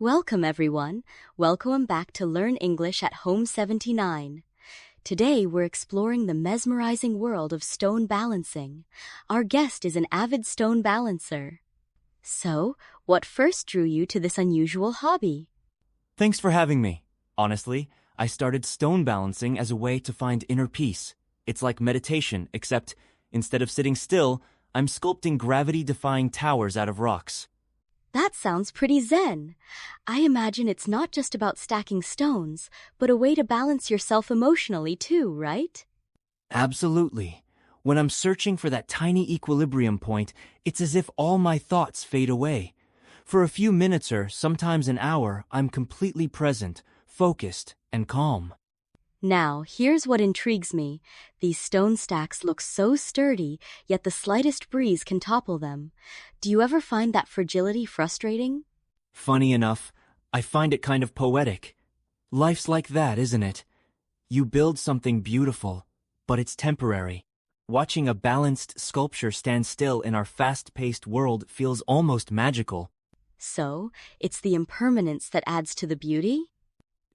Welcome, everyone. Welcome back to Learn English at Home 79. Today, we're exploring the mesmerizing world of stone balancing. Our guest is an avid stone balancer. So, what first drew you to this unusual hobby? Thanks for having me. Honestly, I started stone balancing as a way to find inner peace. It's like meditation, except instead of sitting still, I'm sculpting gravity-defying towers out of rocks. That sounds pretty zen. I imagine it's not just about stacking stones, but a way to balance yourself emotionally too, right? Absolutely. When I'm searching for that tiny equilibrium point, it's as if all my thoughts fade away. For a few minutes or sometimes an hour, I'm completely present, focused, and calm. Now, here's what intrigues me. These stone stacks look so sturdy, yet the slightest breeze can topple them. Do you ever find that fragility frustrating? Funny enough, I find it kind of poetic. Life's like that, isn't it? You build something beautiful, but it's temporary. Watching a balanced sculpture stand still in our fast-paced world feels almost magical. So, it's the impermanence that adds to the beauty?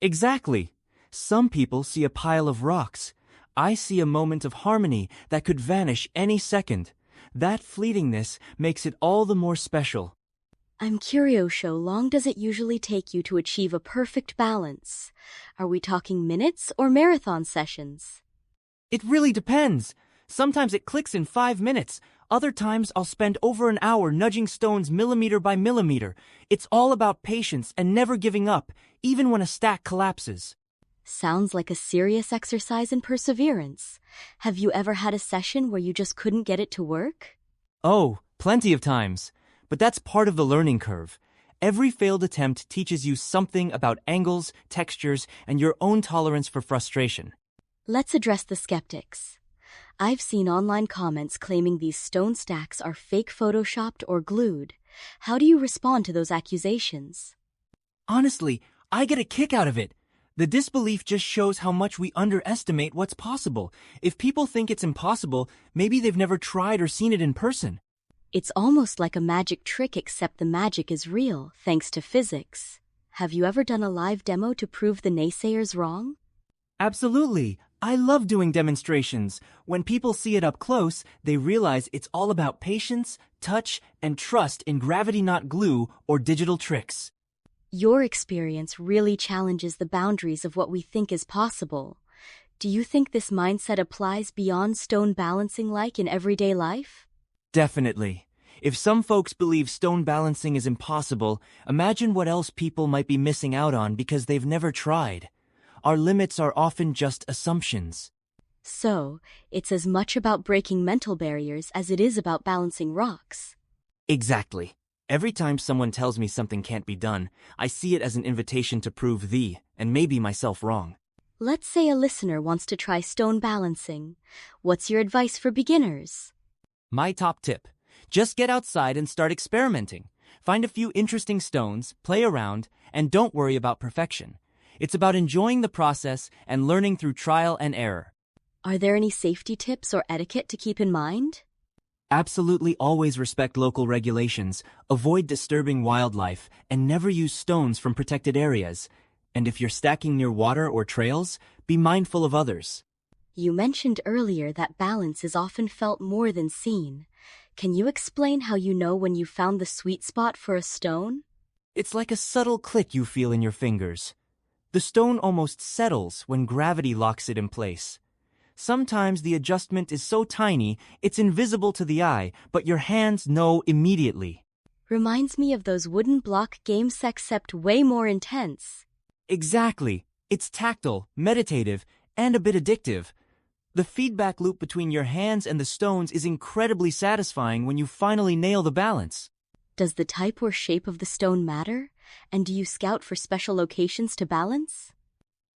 Exactly. Some people see a pile of rocks. I see a moment of harmony that could vanish any second. That fleetingness makes it all the more special. I'm curious, how long does it usually take you to achieve a perfect balance? Are we talking minutes or marathon sessions? It really depends. Sometimes it clicks in 5 minutes. Other times I'll spend over an hour nudging stones millimeter by millimeter. It's all about patience and never giving up, even when a stack collapses. Sounds like a serious exercise in perseverance. Have you ever had a session where you just couldn't get it to work? Oh, plenty of times. But that's part of the learning curve. Every failed attempt teaches you something about angles, textures, and your own tolerance for frustration. Let's address the skeptics. I've seen online comments claiming these stone stacks are fake photoshopped or glued. How do you respond to those accusations? Honestly, I get a kick out of it. The disbelief just shows how much we underestimate what's possible. If people think it's impossible, maybe they've never tried or seen it in person. It's almost like a magic trick, except the magic is real, thanks to physics. Have you ever done a live demo to prove the naysayers wrong? Absolutely. I love doing demonstrations. When people see it up close, they realize it's all about patience, touch, and trust in gravity, not glue or digital tricks. Your experience really challenges the boundaries of what we think is possible. Do you think this mindset applies beyond stone balancing, like in everyday life? Definitely. If some folks believe stone balancing is impossible, imagine what else people might be missing out on because they've never tried. Our limits are often just assumptions. So, it's as much about breaking mental barriers as it is about balancing rocks. Exactly. Every time someone tells me something can't be done, I see it as an invitation to prove and maybe myself wrong. Let's say a listener wants to try stone balancing. What's your advice for beginners? My top tip: just get outside and start experimenting. Find a few interesting stones, play around, and don't worry about perfection. It's about enjoying the process and learning through trial and error. Are there any safety tips or etiquette to keep in mind? Absolutely always respect local regulations, avoid disturbing wildlife, and never use stones from protected areas. And if you're stacking near water or trails, be mindful of others. You mentioned earlier that balance is often felt more than seen. Can you explain how you know when you found the sweet spot for a stone? It's like a subtle click you feel in your fingers. The stone almost settles when gravity locks it in place. Sometimes the adjustment is so tiny, it's invisible to the eye, but your hands know immediately. Reminds me of those wooden block games, except way more intense. Exactly. It's tactile, meditative, and a bit addictive. The feedback loop between your hands and the stones is incredibly satisfying when you finally nail the balance. Does the type or shape of the stone matter? And do you scout for special locations to balance?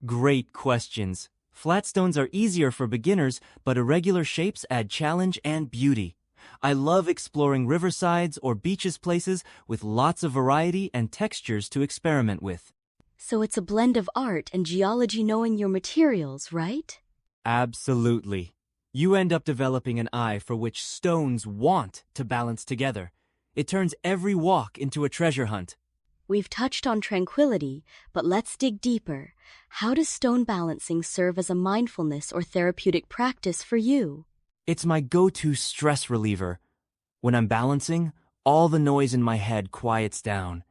Great questions. Flat stones are easier for beginners, but irregular shapes add challenge and beauty. I love exploring riversides or beaches, places with lots of variety and textures to experiment with. So it's a blend of art and geology, knowing your materials, right? Absolutely. You end up developing an eye for which stones want to balance together. It turns every walk into a treasure hunt. We've touched on tranquility, but let's dig deeper. How does stone balancing serve as a mindfulness or therapeutic practice for you? It's my go-to stress reliever. When I'm balancing, all the noise in my head quiets down.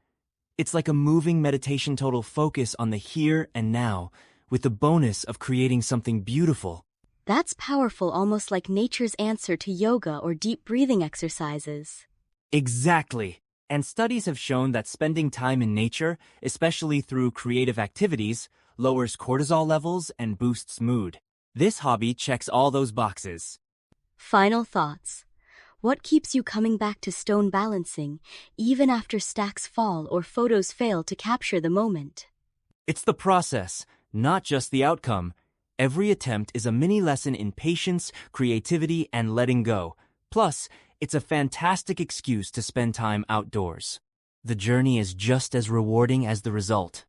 It's like a moving meditation, total focus on the here and now, with the bonus of creating something beautiful. That's powerful, almost like nature's answer to yoga or deep breathing exercises. Exactly. And studies have shown that spending time in nature, especially through creative activities, lowers cortisol levels and boosts mood. This hobby checks all those boxes. Final thoughts. What keeps you coming back to stone balancing, even after stacks fall or photos fail to capture the moment? It's the process, not just the outcome. Every attempt is a mini lesson in patience, creativity, and letting go. Plus, it's a fantastic excuse to spend time outdoors. The journey is just as rewarding as the result.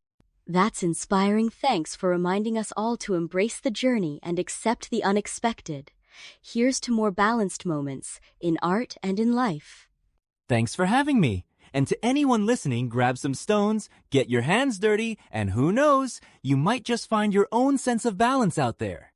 That's inspiring. Thanks for reminding us all to embrace the journey and accept the unexpected. Here's to more balanced moments in art and in life. Thanks for having me. And to anyone listening, grab some stones, get your hands dirty, and who knows, you might just find your own sense of balance out there.